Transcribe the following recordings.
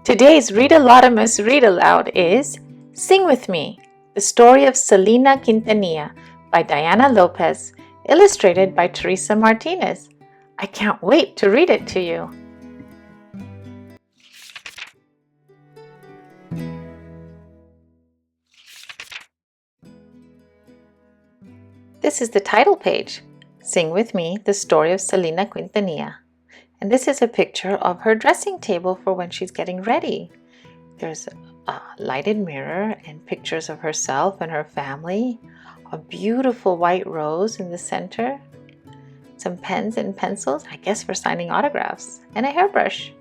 Today's Read-A-Lotamus Read Aloud is Sing With Me, the story of Selena Quintanilla by Diana Lopez, illustrated by Teresa Martinez. I can't wait to read it to you. This is the title page, Sing With Me, the story of Selena Quintanilla. And this is a picture of her dressing table for when she's getting ready. There's a lighted mirror and pictures of herself and her family, a beautiful white rose in the center, some pens and pencils, I guess for signing autographs, and a hairbrush.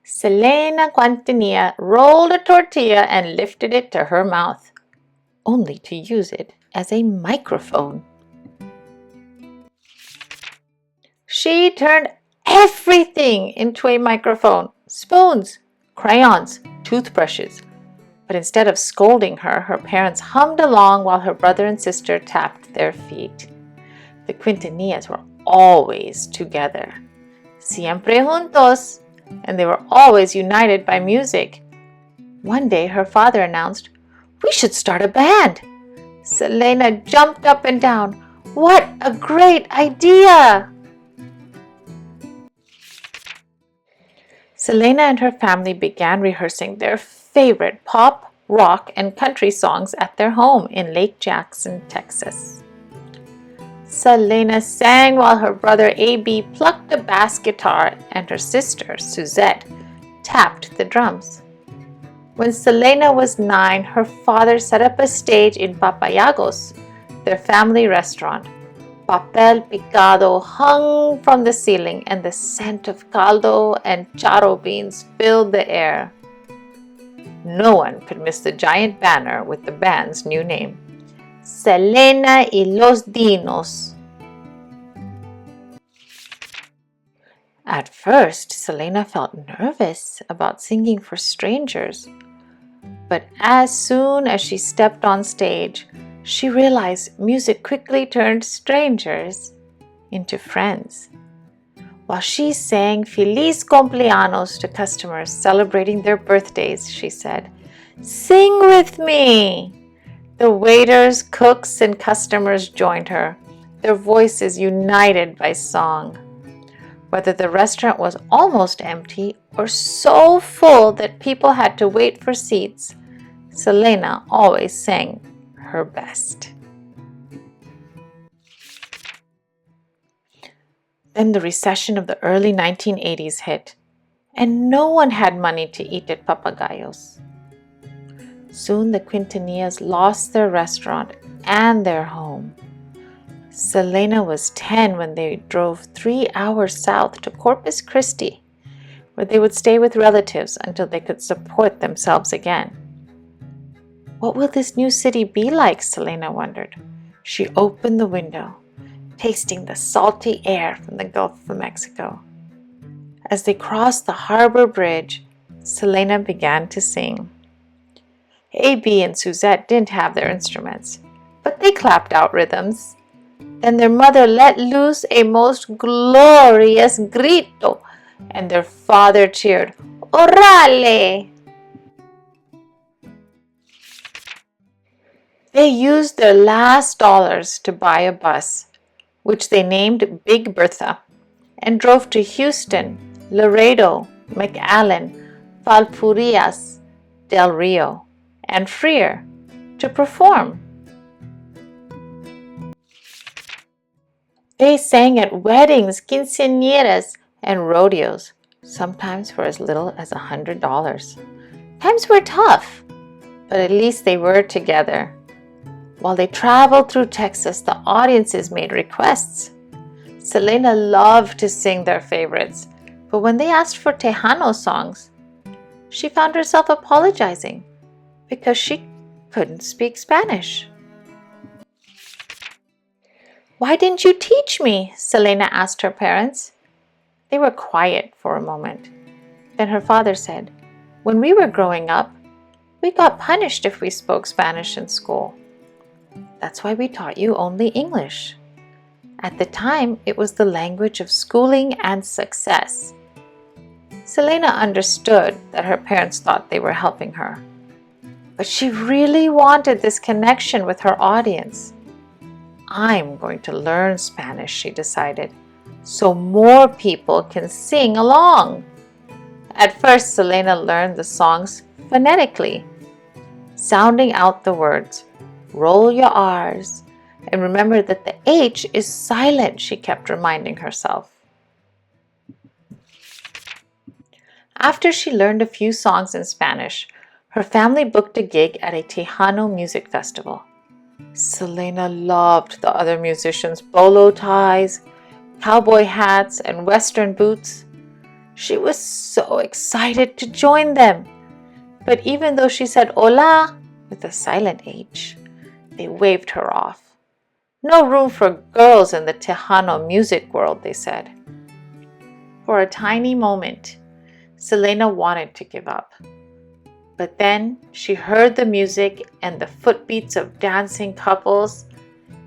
Selena Quintanilla rolled a tortilla and lifted it to her mouth, only to use it as a microphone. She turned everything into a microphone. Spoons, crayons, toothbrushes. But instead of scolding her, her parents hummed along while her brother and sister tapped their feet. The Quintanillas were always together. Siempre juntos. And they were always united by music. One day her father announced, "We should start a band." Selena jumped up and down. What a great idea! Selena and her family began rehearsing their favorite pop, rock, and country songs at their home in Lake Jackson, Texas. Selena sang while her brother A.B. plucked a bass guitar and her sister, Suzette, tapped the drums. When Selena was 9, her father set up a stage in Papayagos, their family restaurant. Papel picado hung from the ceiling and the scent of caldo and charo beans filled the air. No one could miss the giant banner with the band's new name, Selena y los Dinos. At first, Selena felt nervous about singing for strangers. But as soon as she stepped on stage, she realized music quickly turned strangers into friends. While she sang Feliz Cumpleaños to customers celebrating their birthdays, she said, "Sing with me!" The waiters, cooks, and customers joined her, their voices united by song. Whether the restaurant was almost empty or so full that people had to wait for seats, Selena always sang her best. Then the recession of the early 1980s hit, and no one had money to eat at Papagayos. Soon the Quintanillas lost their restaurant and their home. Selena was 10 when they drove 3 hours south to Corpus Christi, where they would stay with relatives until they could support themselves again. What will this new city be like? Selena wondered. She opened the window, tasting the salty air from the Gulf of Mexico. As they crossed the harbor bridge, Selena began to sing. A.B. and Suzette didn't have their instruments, but they clapped out rhythms. Then their mother let loose a most glorious grito, and their father cheered, "Orale!" They used their last dollars to buy a bus, which they named Big Bertha, and drove to Houston, Laredo, McAllen, Valpurias, Del Rio, and Freer to perform. They sang at weddings, quinceañeras, and rodeos, sometimes for as little as $100. Times were tough, but at least they were together. While they traveled through Texas, the audiences made requests. Selena loved to sing their favorites, but when they asked for Tejano songs, she found herself apologizing because she couldn't speak Spanish. "Why didn't you teach me?" Selena asked her parents. They were quiet for a moment. Then her father said, "When we were growing up, we got punished if we spoke Spanish in school. That's why we taught you only English. At the time, it was the language of schooling and success." Selena understood that her parents thought they were helping her, but she really wanted this connection with her audience. I'm going to learn Spanish, she decided, so more people can sing along. At first, Selena learned the songs phonetically, sounding out the words. Roll your R's, and remember that the H is silent, she kept reminding herself. After she learned a few songs in Spanish, her family booked a gig at a Tejano music festival. Selena loved the other musicians' bolo ties, cowboy hats, and western boots. She was so excited to join them. But even though she said hola with a silent H, they waved her off. No room for girls in the Tejano music world, they said. For a tiny moment, Selena wanted to give up. But then she heard the music and the footbeats of dancing couples.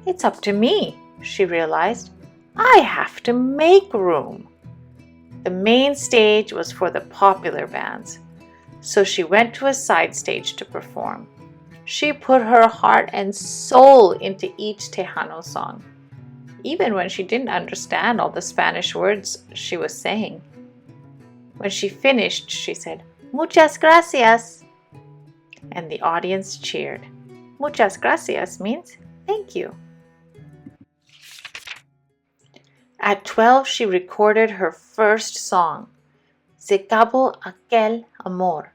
It's up to me, she realized. I have to make room. The main stage was for the popular bands, so she went to a side stage to perform. She put her heart and soul into each Tejano song, even when she didn't understand all the Spanish words she was saying. When she finished, she said, "Muchas gracias," and the audience cheered. Muchas gracias means thank you. At 12, she recorded her first song, Se acabó aquel amor,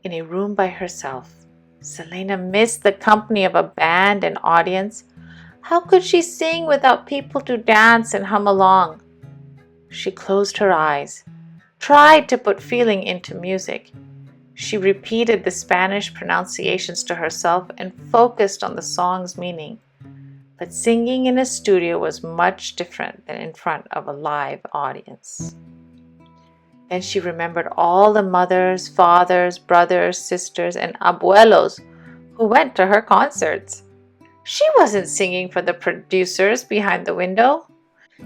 in a room by herself. Selena missed the company of a band and audience. How could she sing without people to dance and hum along? She closed her eyes, tried to put feeling into music. She repeated the Spanish pronunciations to herself and focused on the song's meaning. But singing in a studio was much different than in front of a live audience. Then she remembered all the mothers, fathers, brothers, sisters, and abuelos who went to her concerts. She wasn't singing for the producers behind the window.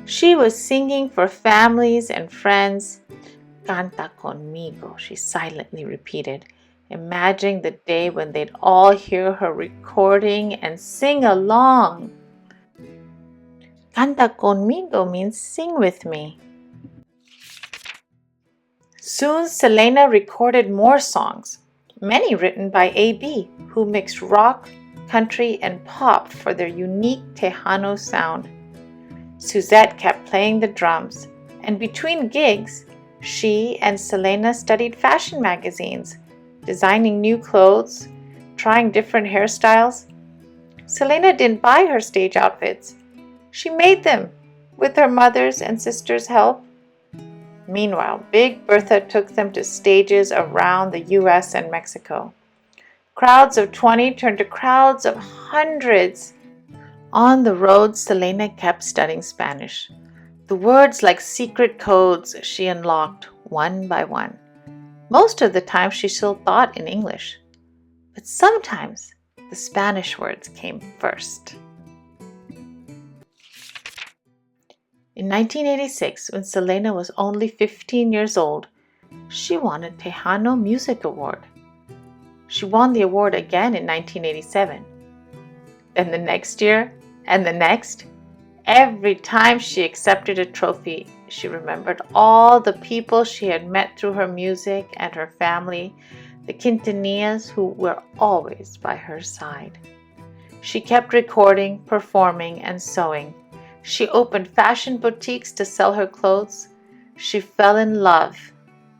She was singing for families and friends. Canta conmigo, she silently repeated, imagining the day when they'd all hear her recording and sing along. Canta conmigo means sing with me. Soon Selena recorded more songs, many written by A.B., who mixed rock, country, and pop for their unique Tejano sound. Suzette kept playing the drums, and between gigs, she and Selena studied fashion magazines, designing new clothes, trying different hairstyles. Selena didn't buy her stage outfits. She made them with her mother's and sister's help. Meanwhile, Big Bertha took them to stages around the US and Mexico. Crowds of 20 turned to crowds of hundreds. On the road, Selena kept studying Spanish. The words like secret codes she unlocked one by one. Most of the time she still thought in English, but sometimes the Spanish words came first. In 1986, when Selena was only 15 years old, she won a Tejano Music Award. She won the award again in 1987. Then the next year, and the next. Every time she accepted a trophy, she remembered all the people she had met through her music and her family, the Quintanillas who were always by her side. She kept recording, performing, and sewing. She opened fashion boutiques to sell her clothes. She fell in love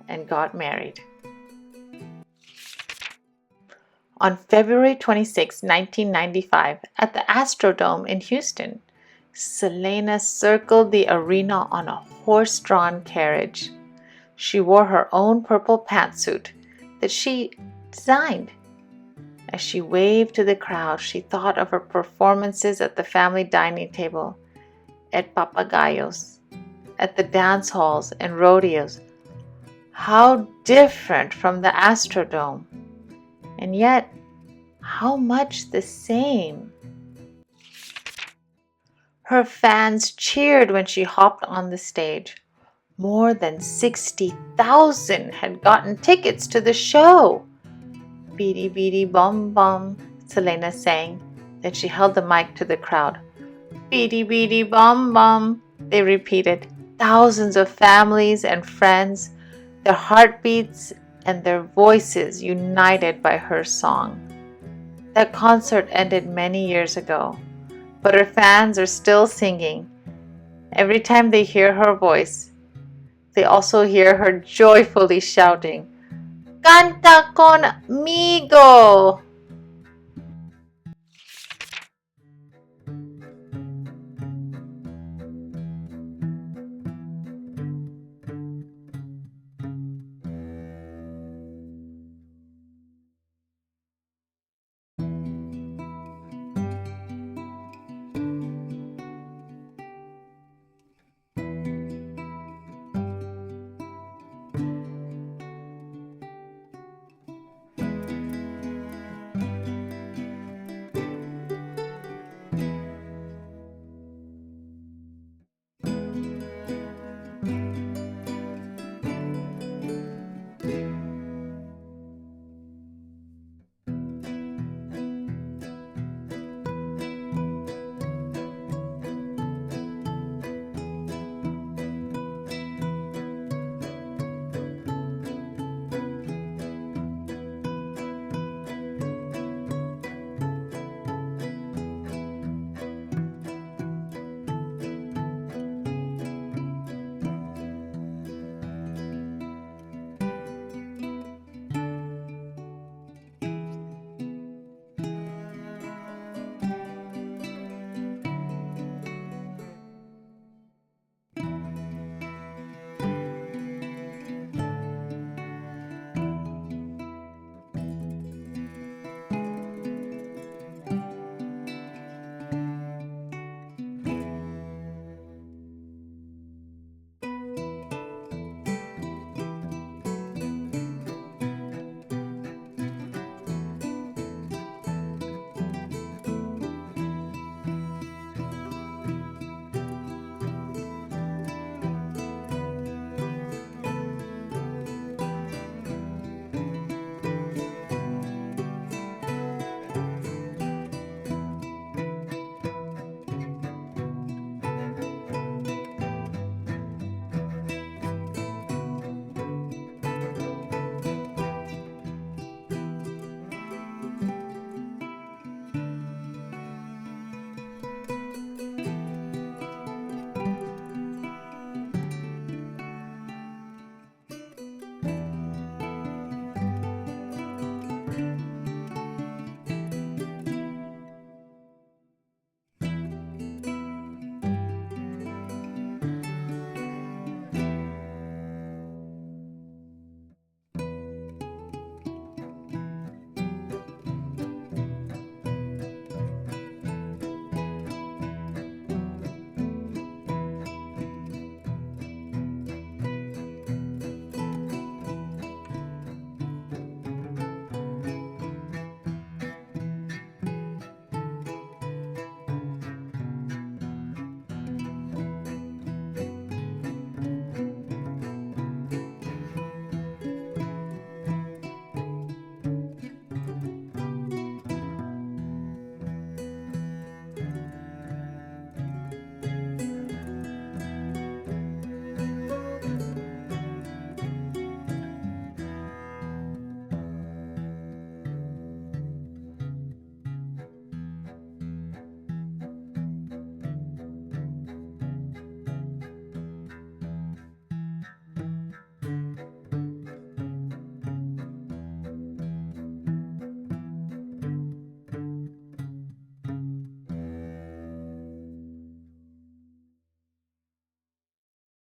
and got married. On February 26, 1995, at the Astrodome in Houston, Selena circled the arena on a horse-drawn carriage. She wore her own purple pantsuit that she designed. As she waved to the crowd, she thought of her performances at the family dining table, at Papagayos, at the dance halls and rodeos. How different from the Astrodome, and yet how much the same. Her fans cheered when she hopped on the stage. More than 60,000 had gotten tickets to the show. Beady beady bum bum, Selena sang. Then she held the mic to the crowd. Beady beady bum bum, they repeated. Thousands of families and friends, their heartbeats and their voices united by her song. That concert ended many years ago, but her fans are still singing. Every time they hear her voice, they also hear her joyfully shouting, Canta conmigo!